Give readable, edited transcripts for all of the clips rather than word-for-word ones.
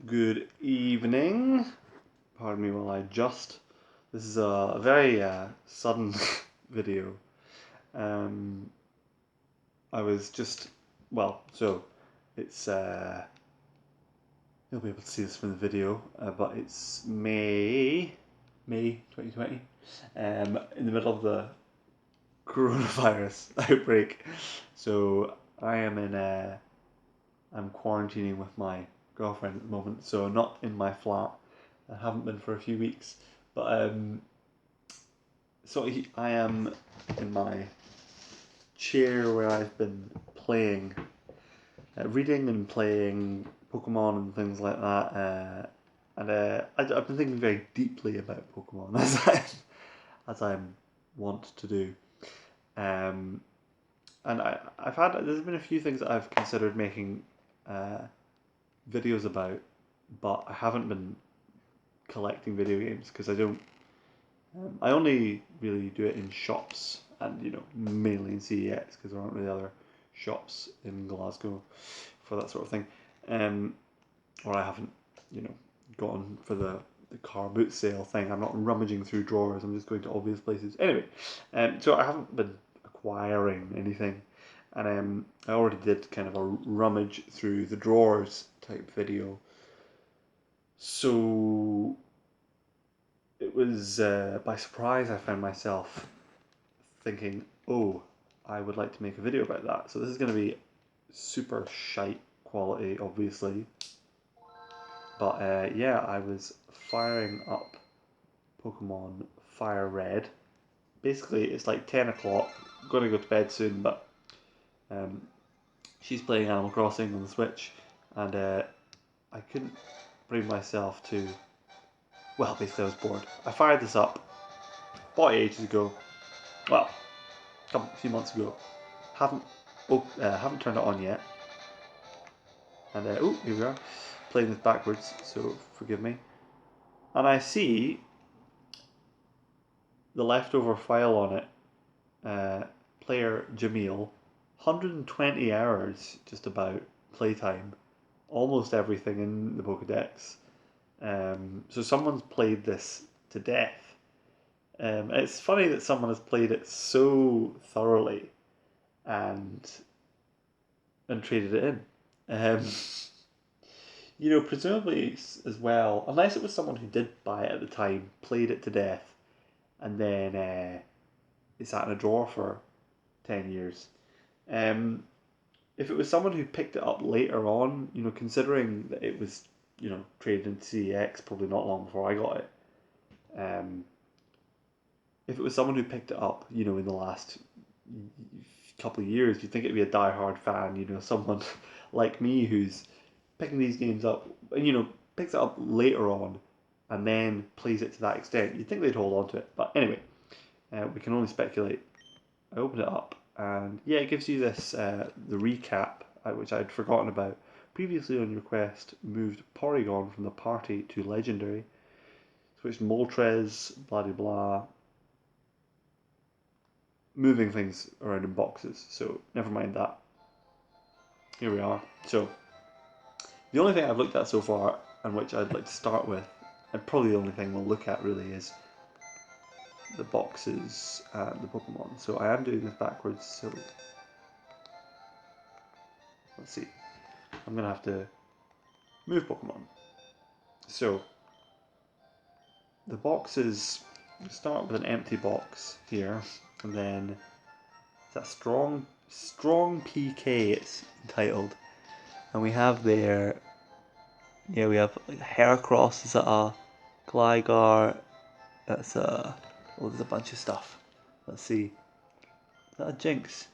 Good evening. Pardon me while I adjust. This is a very sudden video. Um, I was just, so it's, you'll be able to see this from the video, but it's May 2020, in the middle of the coronavirus outbreak. So I am I'm quarantining with my girlfriend at the moment, so not in my flat. I haven't been for a few weeks, but I am in my chair where I've been playing, reading and playing Pokemon and things like that. I've been thinking very deeply about Pokemon as I want to do. Um, and there's been a few things that I've considered making videos about, but I haven't been collecting video games because I don't. I only really do it in shops and mainly in CEX because there aren't really other shops in Glasgow for that sort of thing. Or I haven't gone for the car boot sale thing. I'm not rummaging through drawers. I'm just going to obvious places. Anyway, so I haven't been acquiring anything, and I already did kind of a rummage through the drawers type video. So it was by surprise I found myself thinking, oh, I would like to make a video about that. So this is going to be super shite quality, obviously. But yeah, I was firing up Pokemon Fire Red. Basically, it's like 10 o'clock. I'm going to go to bed soon, but she's playing Animal Crossing on the Switch, and I couldn't bring myself to. Well, basically, I was bored. I fired this up, bought it ages ago. Well, a few months ago. Haven't turned it on yet. And here we are, playing this backwards, so forgive me. And I see the leftover file on it, player Jamil, 120 hours just about playtime, almost everything in the Pokedex. So someone's played this to death. It's funny that someone has played it so thoroughly and traded it in. Presumably as well, unless it was someone who did buy it at the time, played it to death, and then it sat in a drawer for 10 years. If it was someone who picked it up later on, considering that it was, traded into CEX probably not long before I got it, if it was someone who picked it up, in the last couple of years, you'd think it'd be a die-hard fan, someone like me who's picking these games up, and picks it up later on, and then plays it to that extent. You'd think they'd hold on to it, but anyway, we can only speculate. I opened it up, and yeah, it gives you this the recap, which I'd forgotten about. Previously on your quest, moved Porygon from the party to legendary, switched Moltres, blah blah blah, moving things around in boxes. So never mind that. Here we are. So the only thing I've looked at so far, and which I'd like to start with, and probably the only thing we'll look at really, is the boxes and the Pokemon. So I am doing this backwards, so let's see. I'm going to have to move Pokemon. So the boxes, start with an empty box here, and then it's that strong PK it's entitled. And we have there, we have Heracross, is that a Gligar, that's there's a bunch of stuff. Let's see, is that a Jinx?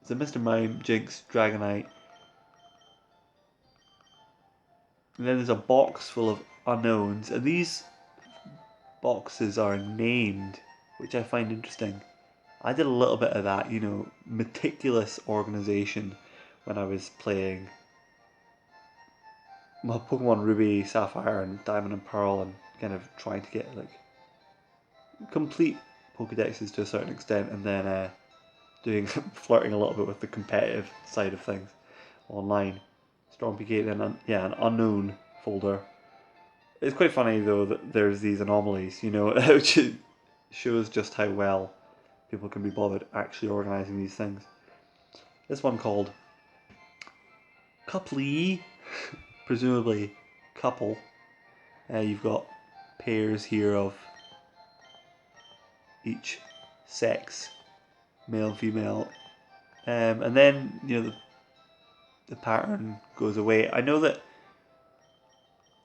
It's a Mr. Mime, Jinx, Dragonite. And then there's a box full of unknowns, and these boxes are named, which I find interesting. I did a little bit of that, meticulous organization when I was playing my Pokemon Ruby, Sapphire, and Diamond and Pearl, and kind of trying to get complete Pokedexes to a certain extent, and then flirting a little bit with the competitive side of things online. Storm Peak 8, then an unknown folder. It's quite funny though that there's these anomalies, you know, which shows just how well people can be bothered actually organising these things. This one called Coupley, presumably couple. You've got pairs here of each sex, male and female, and then the pattern goes away. I know that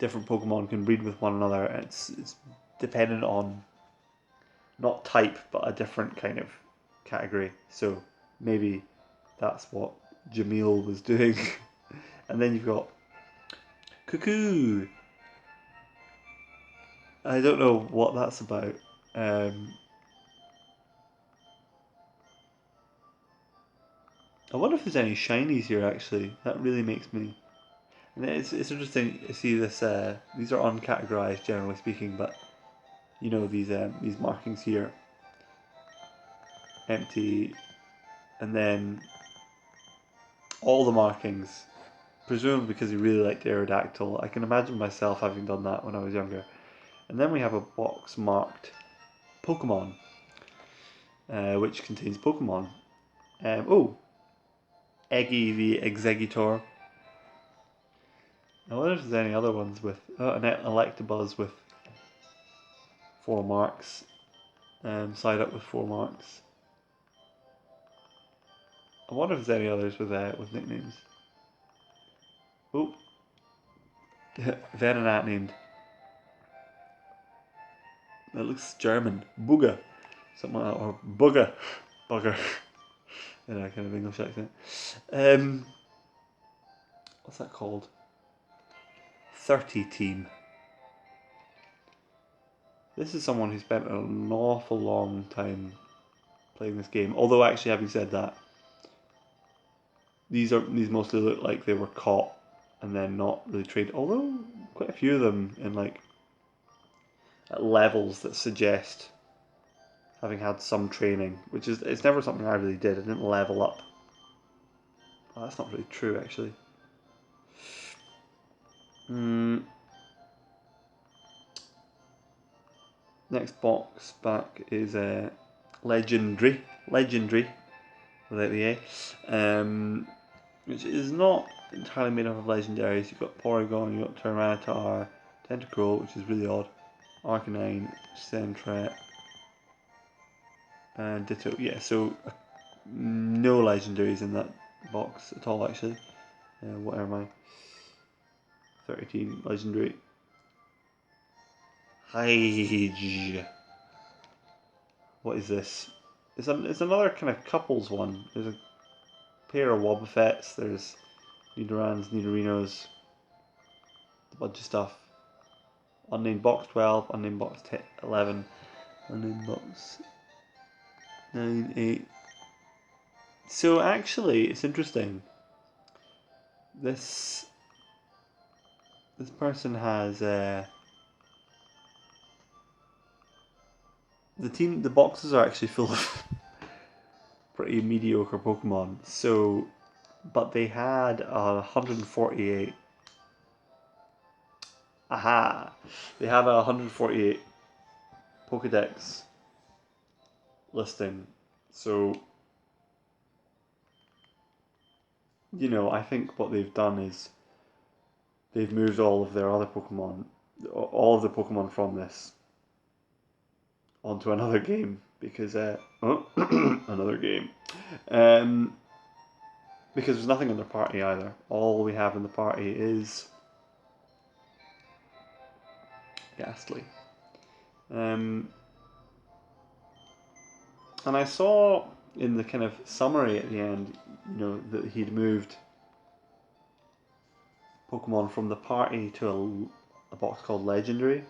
different Pokemon can breed with one another, and it's dependent on not type but a different kind of category. So maybe that's what Jamil was doing. And then you've got Cuckoo. I don't know what that's about. I wonder if there's any shinies here actually. That really makes me... And it's interesting to see this. These are uncategorized, generally speaking, but you know these markings here, empty, and then all the markings, presumably because he really liked Aerodactyl. I can imagine myself having done that when I was younger. And then we have a box marked Pokemon, which contains Pokemon. Eggy the Exeggutor. I wonder if there's any other ones with an Electabuzz with 4 marks, side up with 4 marks. I wonder if there's any others with nicknames. Oh, Venonat named. That looks German. Booger, something like that, or Bugger, Bugger. In a kind of English accent. What's that called? 30 Team. This is someone who spent an awful long time playing this game. Although, actually, having said that, these mostly look like they were caught and then not really trained. Although quite a few of them in at levels that suggest having had some training, which is it's never something I really did. I didn't level up. Oh, that's not really true, actually. Next box back is Legendary, without the A, which is not entirely made up of legendaries. You've got Porygon, you've got Tyranitar, Tentacruel, which is really odd, Arcanine, Sentret, and Ditto. Yeah, so no legendaries in that box at all, actually. What am I? 13 legendary. Hyge. What is this? It's another kind of couples one. There's a pair of Wobbuffets. There's Nidorans, Nidorinos, a bunch of stuff. Unnamed box 12, unnamed box 11, unnamed box 9, 8. So actually, it's interesting. This person has the boxes are actually full of pretty mediocre Pokemon. So, but they had 148. Aha! They have a 148 Pokedex listing. So, I think what they've done is they've moved all of their other Pokemon, all of the Pokemon from this, onto another game because another game, because there's nothing in their party either. All we have in the party is Ghastly. And I saw in the kind of summary at the end, that he'd moved Pokemon from the party to a box called Legendary.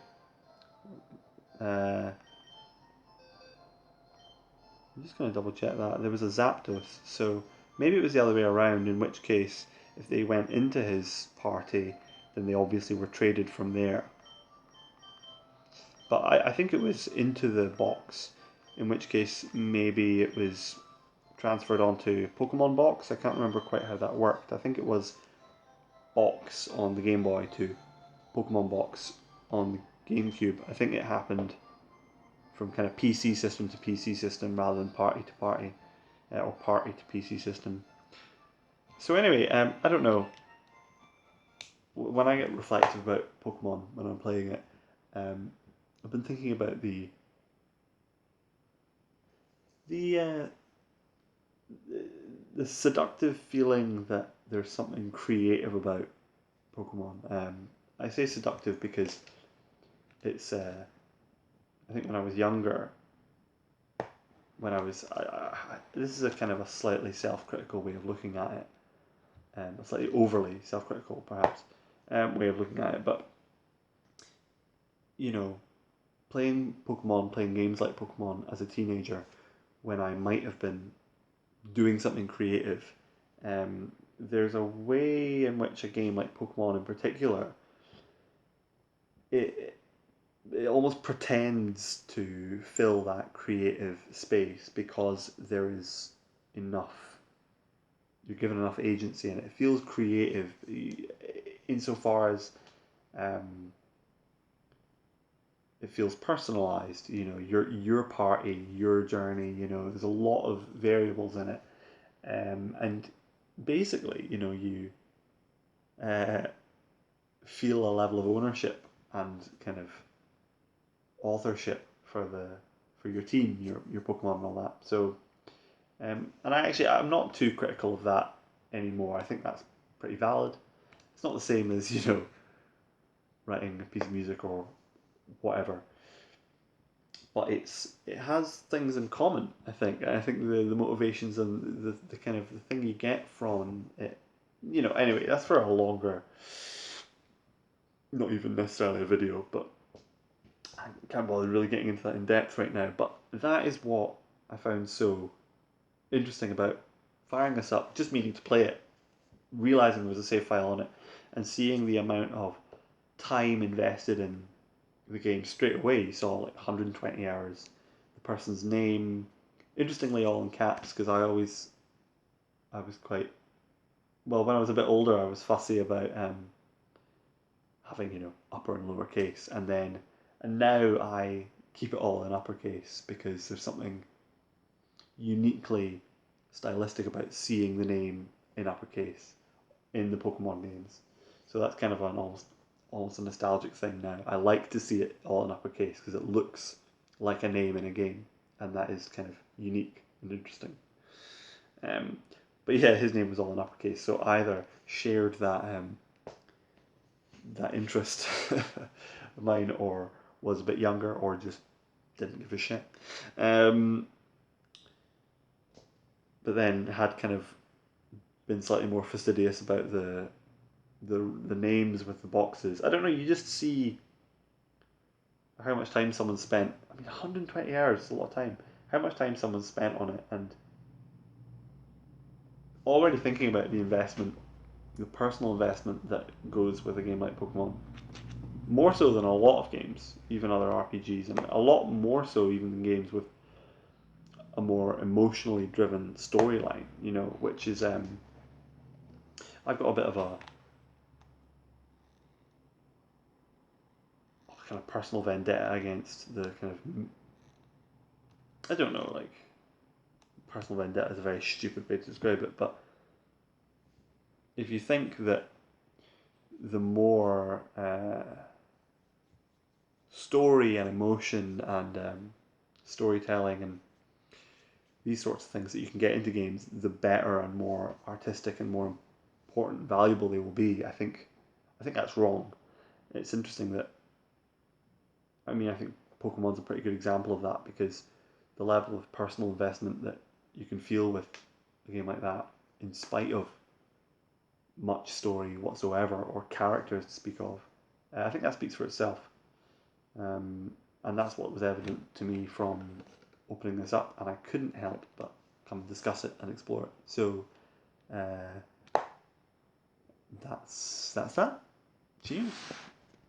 I'm just going to double check that. There was a Zapdos, so maybe it was the other way around, in which case, if they went into his party, then they obviously were traded from there. But I think it was into the box, in which case maybe it was transferred onto Pokemon box. I can't remember quite how that worked. I think it was box on the Game Boy to Pokemon box on the GameCube, I think it happened from kind of PC system to PC system rather than party to party, or party to PC system. So anyway, I don't know. When I get reflective about Pokemon when I'm playing it, I've been thinking about the uh, the seductive feeling that there's something creative about Pokemon. I say seductive because it's. I think when I was younger, when I was, this is a kind of a slightly self-critical way of looking at it, a slightly overly self-critical perhaps way of looking at it. But you know, playing Pokemon, playing games like Pokemon as a teenager, when I might have been doing something creative, there's a way in which a game like Pokemon in particular, it it almost pretends to fill that creative space because there is enough, you're given enough agency, and it feels creative insofar as um, it feels personalized. You know, your party, your journey. You know, there's a lot of variables in it, and basically, you know, you uh, feel a level of ownership and kind of authorship for your team, your Pokemon and all that. So, and I'm not too critical of that anymore. I think that's pretty valid. It's not the same as writing a piece of music or whatever, but it has things in common. I think the motivations and the kind of the thing you get from it. You know, anyway, that's for a longer, not even necessarily a video, but I can't bother really getting into that in depth right now. But that is what I found so interesting about firing this up, just meaning to play it, realizing there was a save file on it, and seeing the amount of time invested in the game straight away. You saw like 120 hours, the person's name, interestingly all in caps, because I was quite, well, when I was a bit older, I was fussy about having, you know, upper and lower case, and now I keep it all in uppercase because there's something uniquely stylistic about seeing the name in uppercase in the Pokemon games. So that's kind of an almost a nostalgic thing now. I like to see it all in uppercase because it looks like a name in a game, and that is kind of unique and interesting. Um, but yeah, his name was all in uppercase, so either shared that interest of mine, or was a bit younger, or just didn't give a shit. Um, but then had kind of been slightly more fastidious about the names with the boxes. I don't know. You just see how much time someone spent. I mean, 120 hours is a lot of time. How much time someone spent on it, and already thinking about the investment, the personal investment that goes with a game like Pokemon, more so than a lot of games, even other RPGs, and a lot more so even than games with a more emotionally driven storyline. You know, which is I've got a bit of a kind of personal vendetta against the kind of, I don't know, like, personal vendetta is a very stupid way to describe it, but if you think that the more story and emotion and storytelling and these sorts of things that you can get into games, the better and more artistic and more important, valuable they will be. I think that's wrong. It's interesting that, I mean, I think Pokemon's a pretty good example of that, because the level of personal investment that you can feel with a game like that, in spite of much story whatsoever or characters to speak of, I think that speaks for itself. And that's what was evident to me from opening this up, and I couldn't help but come and discuss it and explore it. So that's that. Cheers.